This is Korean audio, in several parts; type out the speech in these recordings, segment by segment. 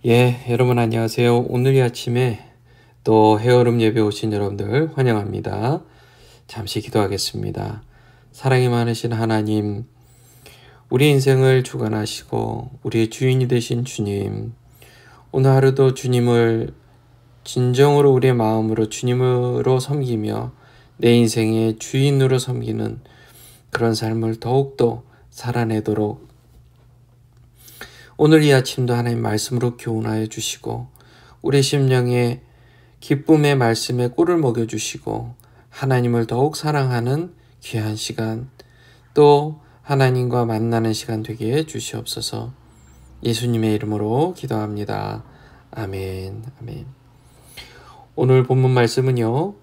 여러분 안녕하세요. 오늘 이 아침에 또 헤어룸 예배 오신 여러분들 환영합니다. 잠시 기도하겠습니다. 사랑이 많으신 하나님, 우리 인생을 주관하시고 우리의 주인이 되신 주님, 오늘 하루도 주님을 진정으로 우리의 마음으로 주님으로 섬기며 내 인생의 주인으로 섬기는 그런 삶을 더욱더 살아내도록 오늘 이 아침도 하나님 말씀으로 교훈하여 주시고 우리 심령에 기쁨의 말씀에 꿀을 먹여주시고 하나님을 더욱 사랑하는 귀한 시간, 또 하나님과 만나는 시간 되게 해 주시옵소서. 예수님의 이름으로 기도합니다. 아멘. 아멘. 오늘 본문 말씀은요,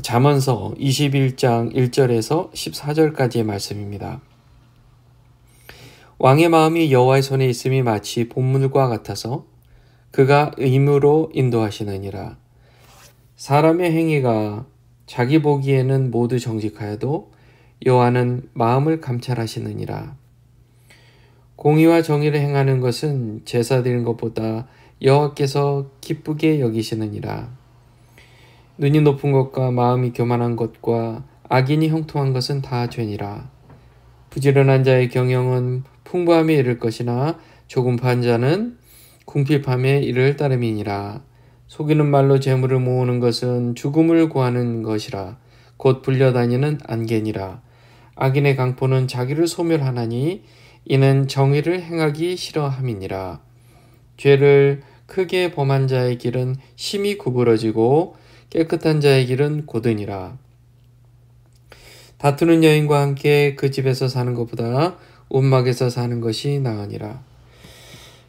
잠언서 21장 1절에서 14절까지의 말씀입니다. 왕의 마음이 여호와의 손에 있음이 마치 봇물과 같아서 그가 의무로 인도하시느니라. 사람의 행위가 자기 보기에는 모두 정직하여도 여호와는 마음을 감찰하시느니라. 공의와 정의를 행하는 것은 제사 드리는 것보다 여호와께서 기쁘게 여기시느니라. 눈이 높은 것과 마음이 교만한 것과 악인이 형통한 것은 다 죄니라. 부지런한 자의 경영은 풍부함에 이를 것이나 조급한 자는 궁핍함에 이를 따름이니라. 속이는 말로 재물을 모으는 것은 죽음을 구하는 것이라. 곧 불려다니는 안개니라. 악인의 강포는 자기를 소멸하나니 이는 정의를 행하기 싫어함이니라. 죄를 크게 범한 자의 길은 심히 구부러지고 깨끗한 자의 길은 고드니라. 다투는 여인과 함께 그 집에서 사는 것보다 움막에서 사는 것이 나으니라.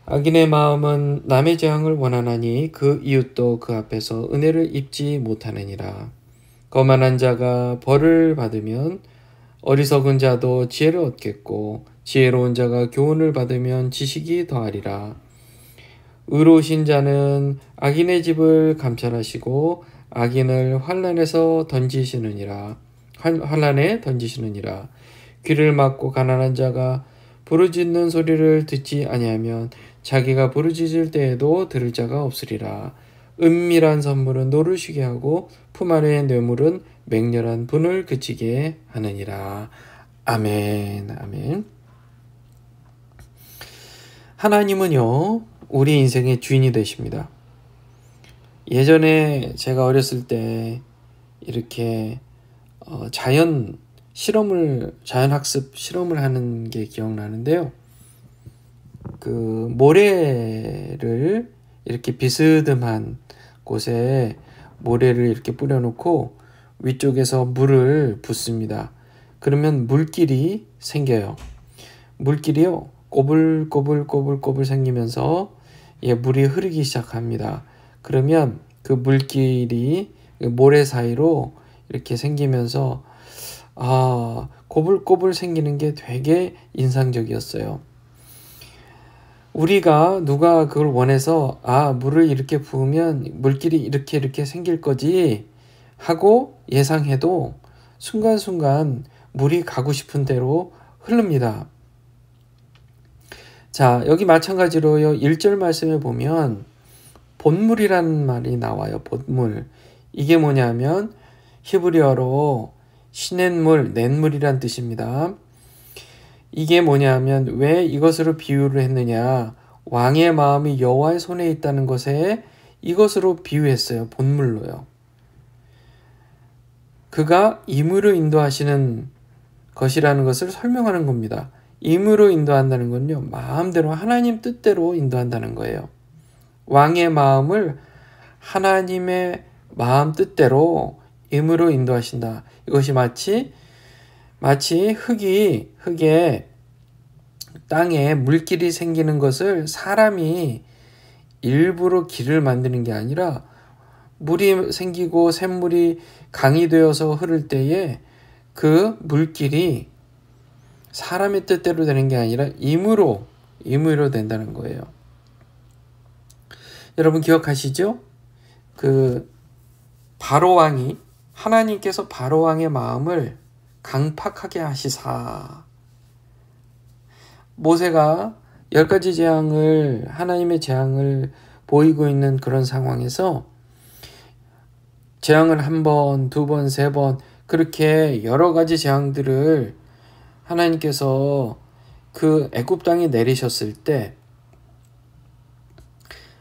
악인의 마음은 남의 재앙을 원하나니 그 이웃도 그 앞에서 은혜를 입지 못하느니라. 거만한 자가 벌을 받으면 어리석은 자도 지혜를 얻겠고 지혜로운 자가 교훈을 받으면 지식이 더하리라. 의로우신 자는 악인의 집을 감찰하시고 악인을 환란에 던지시느니라. 귀를 막고 가난한 자가 부르짖는 소리를 듣지 아니하면 자기가 부르짖을 때에도 들을 자가 없으리라. 은밀한 선물은 노를 쉬게 하고 품 안의 뇌물은 맹렬한 분을 그치게 하느니라. 아멘. 아멘. 하나님은요, 우리 인생의 주인이 되십니다. 예전에 제가 어렸을 때 이렇게 자연학습 실험을 하는 게 기억나는데요. 그 모래를 이렇게 비스듬한 곳에 모래를 이렇게 뿌려놓고 위쪽에서 물을 붓습니다. 그러면 물길이 생겨요. 물길이요, 꼬불꼬불 생기면서 물이 흐르기 시작합니다. 그러면 그 물길이 모래 사이로 이렇게 생기면서 꼬불꼬불 생기는 게 되게 인상적이었어요. 누가 그걸 원해서 물을 이렇게 부으면 물길이 이렇게 생길 거지 하고 예상해도 순간순간 물이 가고 싶은 대로 흐릅니다. 자, 여기 마찬가지로요, 1절 말씀에 보면 봇물이라는 말이 나와요. 봇물. 이게 뭐냐면 히브리어로 시냇물, 냇물이란 뜻입니다. 이게 뭐냐면 왜 이것으로 비유를 했느냐, 왕의 마음이 여호와의 손에 있다는 것에 이것으로 비유했어요. 봇물로요. 그가 임의로 인도하시는 것이라는 것을 설명하는 겁니다. 임의로 인도한다는 건요, 마음대로 하나님 뜻대로 인도한다는 거예요. 왕의 마음을 하나님의 마음 뜻대로 임의로 인도하신다. 이것이 마치 흙에 땅에 물길이 생기는 것을 사람이 일부러 길을 만드는 게 아니라 물이 생기고 샘물이 강이 되어서 흐를 때에 그 물길이 사람의 뜻대로 되는 게 아니라 임의로 된다는 거예요. 여러분 기억하시죠? 하나님께서 바로왕의 마음을 강팍하게 하시사, 모세가 10가지 재앙을, 하나님의 재앙을 보이고 있는 그런 상황에서 재앙을 1번, 2번, 3번 그렇게 여러 가지 재앙들을 하나님께서 그 애굽 땅에 내리셨을 때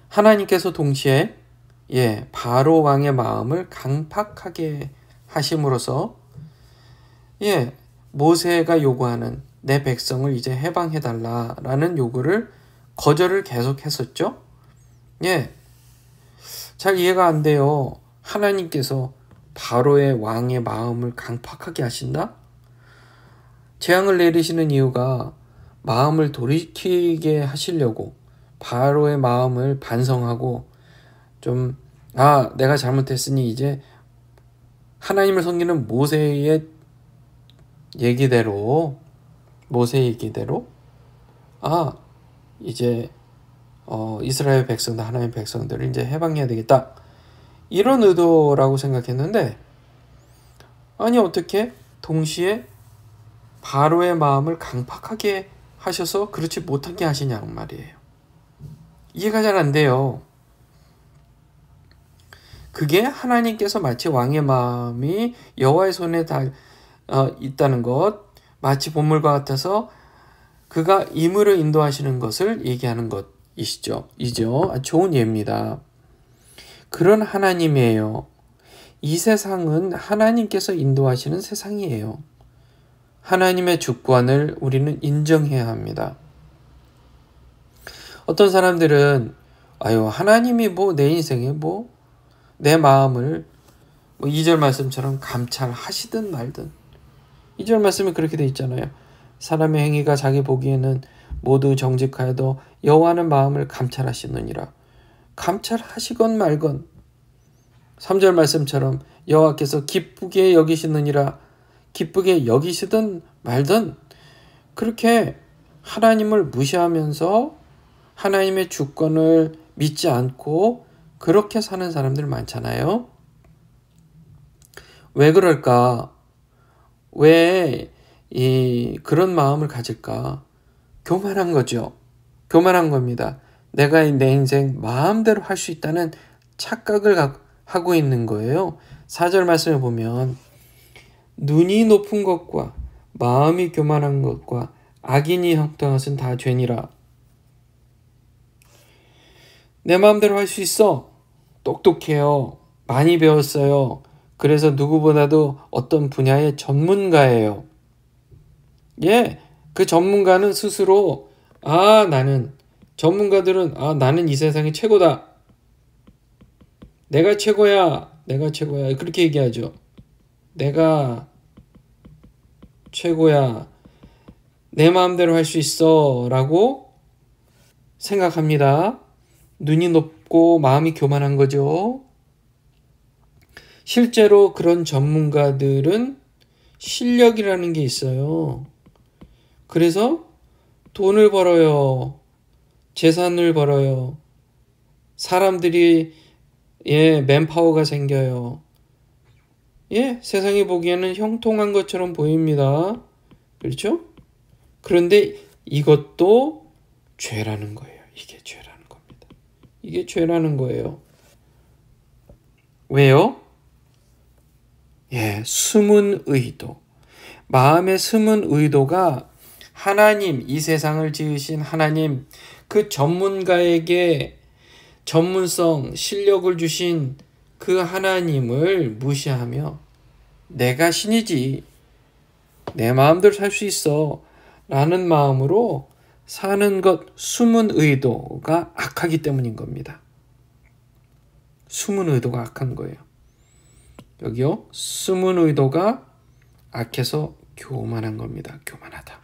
하나님께서 동시에 바로 왕의 마음을 강팍하게 하심으로써 모세가 요구하는 내 백성을 이제 해방해달라라는 요구를 거절을 계속했었죠. 잘 이해가 안 돼요. 하나님께서 바로의 왕의 마음을 강팍하게 하신다? 재앙을 내리시는 이유가 마음을 돌이키게 하시려고 바로의 마음을 반성하고 좀 내가 잘못했으니 이제 하나님을 섬기는 모세의 얘기대로 이제 이스라엘 백성들, 하나님의 백성들을 이제 해방해야 되겠다, 이런 의도라고 생각했는데 아니 어떻게 동시에 바로의 마음을 강팍하게 하셔서 그렇지 못하게 하시냐고 말이에요. 이해가 잘 안 돼요. 그게 하나님께서 마치 왕의 마음이 여호와의 손에 있다는 것, 마치 보물과 같아서 그가 임으로 인도하시는 것을 얘기하는 것이죠. 좋은 예입니다. 그런 하나님이에요. 이 세상은 하나님께서 인도하시는 세상이에요. 하나님의 주권을 우리는 인정해야 합니다. 어떤 사람들은 하나님이 내 인생에 내 마음을 2절 말씀처럼 감찰하시든 말든, 2절 말씀이 그렇게 돼 있잖아요. 사람의 행위가 자기 보기에는 모두 정직하여도 여호와는 마음을 감찰하시느니라. 감찰하시건 말건, 3절 말씀처럼 여호와께서 기쁘게 여기시느니라. 기쁘게 여기시든 말든, 그렇게 하나님을 무시하면서 하나님의 주권을 믿지 않고 그렇게 사는 사람들 많잖아요. 왜 그럴까? 왜 그런 마음을 가질까? 교만한 거죠. 교만한 겁니다. 내가 내 인생 마음대로 할 수 있다는 착각을 하고 있는 거예요. 4절 말씀에 보면 눈이 높은 것과 마음이 교만한 것과 악인이 형통한 것은 다 죄니라. 내 마음대로 할 수 있어. 똑똑해요. 많이 배웠어요. 그래서 누구보다도 어떤 분야의 전문가예요. 그 전문가는 스스로 전문가들은 나는 이 세상이 최고다. 내가 최고야. 그렇게 얘기하죠. 내가 최고야. 내 마음대로 할 수 있어. 라고 생각합니다. 눈이 높고 마음이 교만한 거죠. 실제로 그런 전문가들은 실력이라는 게 있어요. 그래서 돈을 벌어요. 재산을 벌어요. 사람들이 맨파워가 생겨요. 세상이 보기에는 형통한 것처럼 보입니다. 그렇죠? 그런데 이것도 죄라는 거예요. 이게 죄라는 겁니다. 이게 죄라는 거예요. 왜요? 숨은 의도. 마음의 숨은 의도가 하나님, 이 세상을 지으신 하나님, 그 전문가에게 전문성, 실력을 주신 그 하나님을 무시하며 내가 신이지, 내 마음대로 살 수 있어 라는 마음으로 사는 것, 숨은 의도가 악하기 때문인 겁니다. 숨은 의도가 악한 거예요. 여기요, 숨은 의도가 악해서 교만한 겁니다. 교만하다.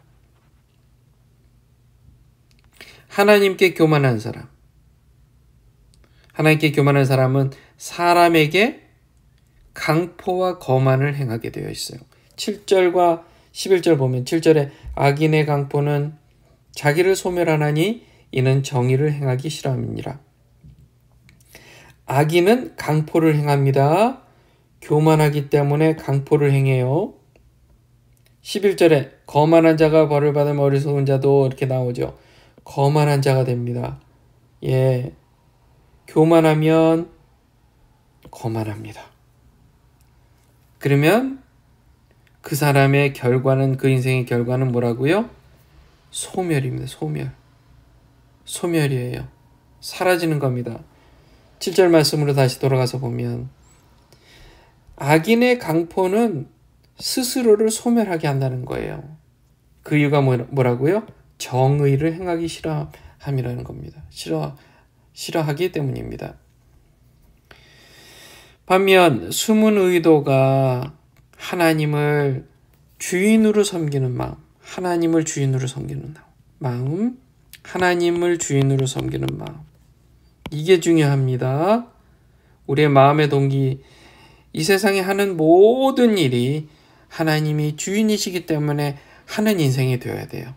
하나님께 교만한 사람. 하나님께 교만한 사람은 사람에게 강포와 거만을 행하게 되어 있어요. 7절과 11절 보면 7절에 악인의 강포는 자기를 소멸하나니 이는 정의를 행하기 싫어함이니라. 악인은 강포를 행합니다. 교만하기 때문에 강포를 행해요. 11절에 거만한 자가 벌을 받으면 어리석은 자도 이렇게 나오죠. 거만한 자가 됩니다. 예, 교만하면 거만합니다. 그러면 그 사람의 결과는, 그 인생의 결과는 뭐라고요? 소멸입니다. 소멸이에요. 사라지는 겁니다. 7절 말씀으로 다시 돌아가서 보면 악인의 강포는 스스로를 소멸하게 한다는 거예요. 그 이유가 뭐라고요? 정의를 행하기 싫어함이라는 겁니다. 싫어하기 때문입니다. 반면 숨은 의도가 하나님을 주인으로 섬기는 마음, 하나님을 주인으로 섬기는 마음, 하나님을 주인으로 섬기는 마음, 이게 중요합니다. 우리의 마음의 동기, 이 세상에 하는 모든 일이 하나님이 주인이시기 때문에 하는 인생이 되어야 돼요.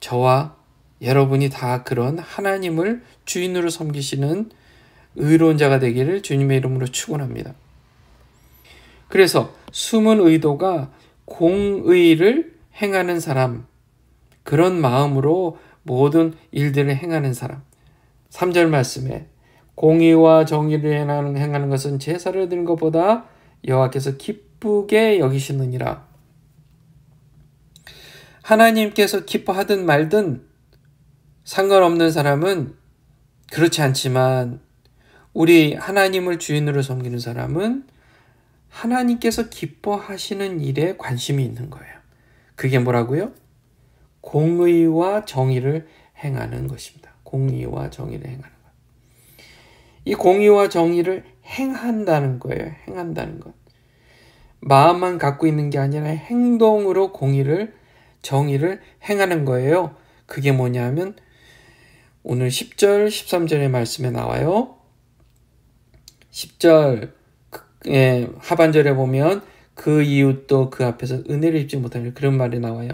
저와 여러분이 다 그런 하나님을 주인으로 섬기시는 의로운 자가 되기를 주님의 이름으로 축원합니다. 그래서 숨은 의도가 공의를 행하는 사람, 그런 마음으로 모든 일들을 행하는 사람. 3절 말씀에 공의와 정의를 행하는 것은 제사를 드리는 것보다 여호와께서 기쁘게 여기시느니라. 하나님께서 기뻐하든 말든 상관없는 사람은 그렇지 않지만 우리 하나님을 주인으로 섬기는 사람은 하나님께서 기뻐하시는 일에 관심이 있는 거예요. 그게 뭐라고요? 공의와 정의를 행하는 것입니다. 공의와 정의를 행하는 것. 이 공의와 정의를 행한다는 거예요. 행한다는 것. 마음만 갖고 있는 게 아니라 행동으로 공의를, 정의를 행하는 거예요. 그게 뭐냐면 오늘 10절, 13절의 말씀에 나와요. 10절 하반절에 보면 그 이웃도 그 앞에서 은혜를 입지 못하는 그런 말이 나와요.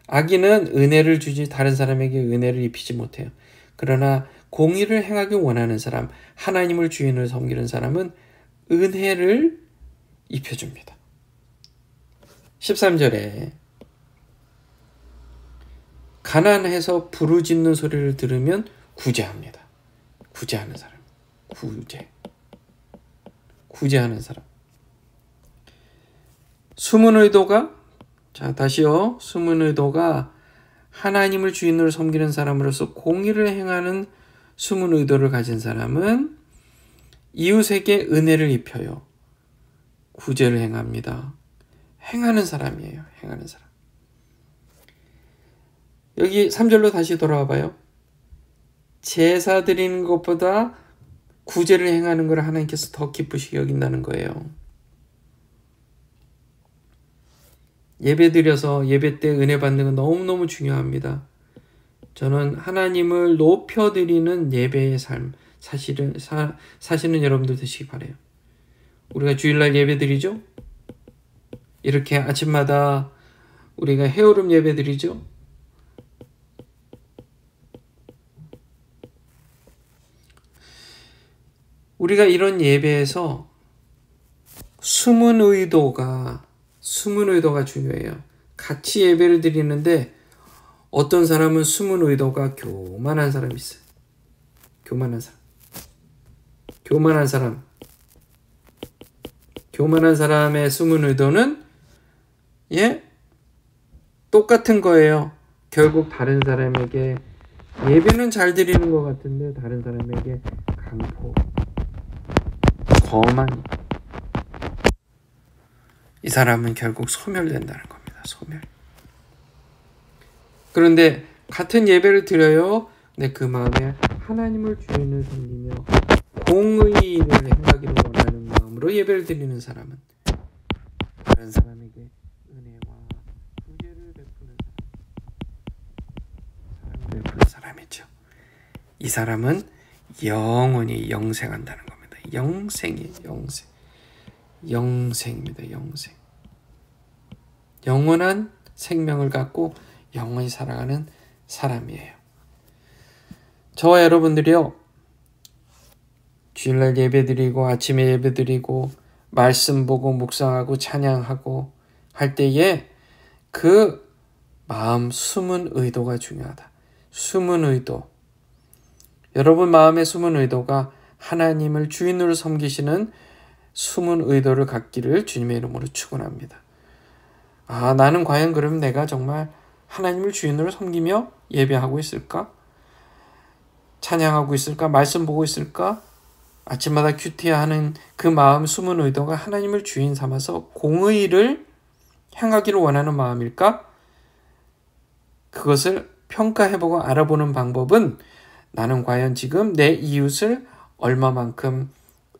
악인은 은혜를 주지 다른 사람에게 은혜를 입히지 못해요. 그러나 공의를 행하기 원하는 사람, 하나님을 주인으로 섬기는 사람은 은혜를 입혀줍니다. 13절에 가난해서 부르짖는 소리를 들으면 구제합니다. 구제하는 사람. 구제하는 사람. 숨은 의도가, 자 다시요. 숨은 의도가 하나님을 주인으로 섬기는 사람으로서 공의를 행하는 숨은 의도를 가진 사람은 이웃에게 은혜를 입혀요. 구제를 행합니다. 행하는 사람이에요. 행하는 사람. 여기 3절로 다시 돌아와 봐요. 제사 드리는 것보다 구제를 행하는 걸 하나님께서 더 기쁘시게 여긴다는 거예요. 예배 드려서 예배 때 은혜 받는 건 너무너무 중요합니다. 저는 하나님을 높여드리는 예배의 삶, 사시는 여러분들 되시기 바라요. 우리가 주일날 예배 드리죠? 이렇게 아침마다 우리가 헤어름 예배 드리죠? 우리가 이런 예배에서 숨은 의도가 중요해요. 같이 예배를 드리는데 어떤 사람은 숨은 의도가 교만한 사람이 있어요. 교만한 사람의 숨은 의도는 똑같은 거예요. 결국 다른 사람에게 예배는 잘 드리는 것 같은데 다른 사람에게 강포, 거만, 이 사람은 결국 소멸된다는 겁니다. 소멸. 그런데 같은 예배를 드려요. 근데 그 마음에 하나님을 주인을 섬기며 공의를 행하기를 원하는 마음으로 예배를 드리는 사람은 다른 사람에게 은혜와 구제를 베푸는 사람이죠. 이 사람은 영원히 영생한다는 겁니다. 영생입니다. 영원한 생명을 갖고 영원히 살아가는 사람이에요. 저와 여러분들이요, 주일날 예배드리고 아침에 예배드리고 말씀 보고 묵상하고 찬양하고 할 때에 그 마음 숨은 의도가 중요하다. 숨은 의도, 여러분 마음의 숨은 의도가 하나님을 주인으로 섬기시는 숨은 의도를 갖기를 주님의 이름으로 축원합니다. 나는 과연 그럼 내가 정말 하나님을 주인으로 섬기며 예배하고 있을까? 찬양하고 있을까? 말씀 보고 있을까? 아침마다 큐티하는 그 마음 숨은 의도가 하나님을 주인 삼아서 공의를 행하기를 원하는 마음일까? 그것을 평가해보고 알아보는 방법은 나는 과연 지금 내 이웃을 얼마만큼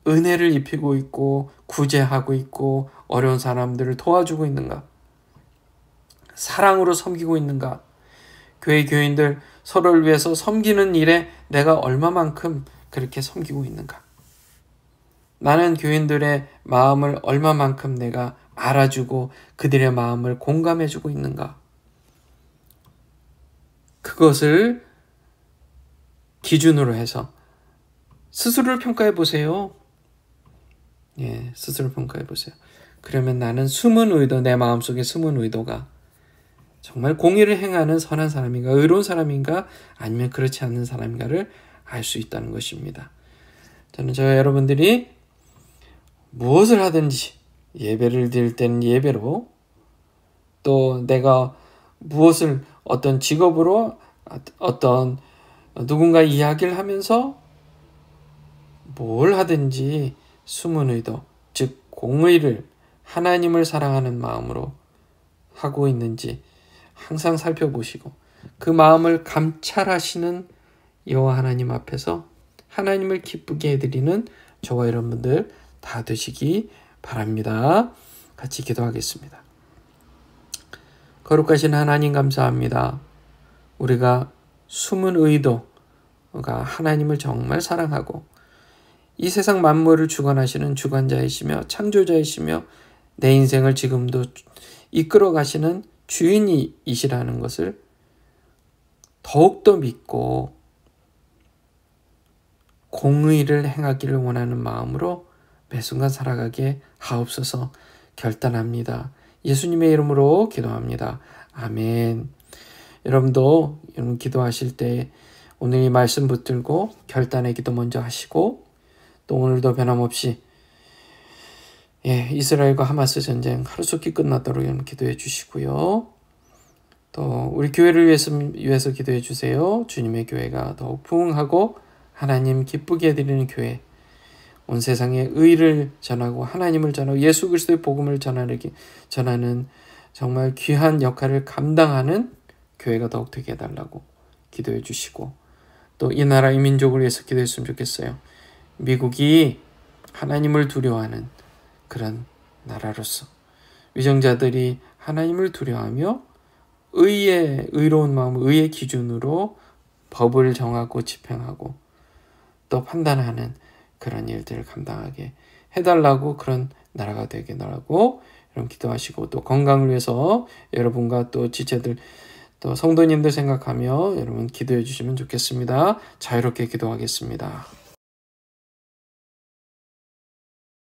은혜를 입히고 있고 구제하고 있고 어려운 사람들을 도와주고 있는가? 사랑으로 섬기고 있는가? 교회 교인들 서로를 위해서 섬기는 일에 내가 얼마만큼 그렇게 섬기고 있는가? 나는 교인들의 마음을 얼마만큼 내가 알아주고 그들의 마음을 공감해주고 있는가? 그것을 기준으로 해서 스스로를 평가해 보세요. 스스로 평가해 보세요. 그러면 나는 숨은 의도, 내 마음속에 숨은 의도가 정말 공의를 행하는 선한 사람인가, 의로운 사람인가, 아니면 그렇지 않는 사람인가를 알 수 있다는 것입니다. 저는 여러분들이 무엇을 하든지 예배를 드릴 때는 예배로, 또 내가 무엇을 어떤 직업으로 어떤 누군가 이야기를 하면서 뭘 하든지 숨은 의도, 즉 공의를, 하나님을 사랑하는 마음으로 하고 있는지 항상 살펴보시고 그 마음을 감찰하시는 여호와 하나님 앞에서 하나님을 기쁘게 해드리는 저와 여러분들 다 되시기 바랍니다. 같이 기도하겠습니다. 거룩하신 하나님 감사합니다. 우리가 숨은 의도가 하나님을 정말 사랑하고 이 세상 만물을 주관하시는 주관자이시며 창조자이시며 내 인생을 지금도 이끌어 가시는 주인이시라는 것을 더욱더 믿고 공의를 행하기를 원하는 마음으로 매 순간 살아가게 하옵소서. 결단합니다. 예수님의 이름으로 기도합니다. 아멘. 여러분 기도하실 때 오늘 이 말씀 붙들고 결단의 기도 먼저 하시고, 또 오늘도 변함없이 이스라엘과 하마스 전쟁 하루속히 끝나도록 여러분 기도해 주시고요. 또 우리 교회를 위해서 기도해 주세요. 주님의 교회가 더욱 부흥하고 하나님 기쁘게 해드리는 교회, 온 세상에 의를 전하고 하나님을 전하고 예수 그리스도의 복음을 전하는 정말 귀한 역할을 감당하는 교회가 더욱 되게 해달라고 기도해 주시고, 또 이 나라 이 민족을 위해서 기도했으면 좋겠어요. 미국이 하나님을 두려워하는 그런 나라로서 위정자들이 하나님을 두려워하며 의로운 마음, 의의 기준으로 법을 정하고 집행하고 또 판단하는 그런 일들을 감당하게 해달라고, 그런 나라가 되게 해달라고 여러분 기도하시고, 또 건강을 위해서 여러분과 또 지체들 또 성도님들 생각하며 여러분 기도해 주시면 좋겠습니다. 자유롭게 기도하겠습니다.